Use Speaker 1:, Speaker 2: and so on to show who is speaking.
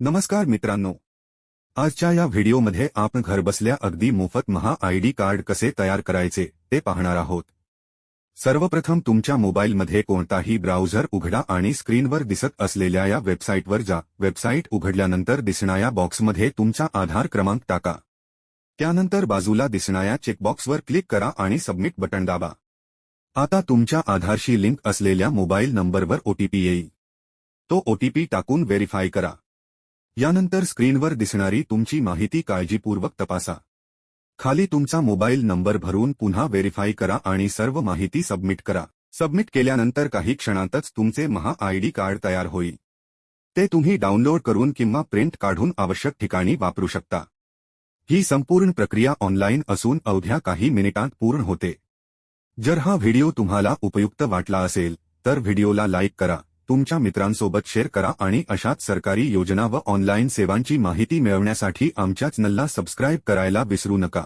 Speaker 1: नमस्कार मित्रांनो, आजच्या या व्हिडिओमध्ये आपण घरबसल्या अगदी मोफत महा आयडी कार्ड कसे तयार करायचे ते पाहणार आहोत। सर्वप्रथम तुमच्या मोबाईलमध्ये कोणताही ब्राउझर उघडा आणि स्क्रीनवर दिसत असलेल्या या वेबसाईटवर जा। वेबसाईट उघडल्यानंतर दिसणाऱ्या बॉक्समध्ये तुमचा आधार क्रमांक टाका। त्यानंतर बाजूला दिसणाऱ्या चेकबॉक्सवर क्लिक करा आणि सबमिट बटन दाबा। आता तुमच्या आधारशी लिंक असलेल्या मोबाईल नंबरवर ओटीपी येईल। तो ओटीपी टाकून व्हेरीफाय करा। यानंतर स्क्रीनवर दिसणारी तुमची माहिती काळजीपूर्वक तपासा। खाली तुमचा मोबाईल नंबर भरून पुन्हा व्हेरीफाय करा आणि सर्व माहिती सबमिट करा। सबमिट केल्यानंतर काही क्षणांतच तुमचे महा आयडी कार्ड तयार होईल। ते तुम्ही डाउनलोड करून किंवा प्रिंट काढून आवश्यक ठिकाणी वापरू शकता। ही संपूर्ण प्रक्रिया ऑनलाईन असून अवघ्या काही मिनिटांत पूर्ण होते। जर हा व्हिडिओ तुम्हाला उपयुक्त वाटला असेल तर व्हिडिओला लाईक करा, तुमच्या मित्रांसोबत शेअर करा आणि अशाच सरकारी योजना व ऑनलाईन सेवांची माहिती मिळवण्यासाठी आमच्या चॅनलला सबस्क्राईब करायला विसरू नका।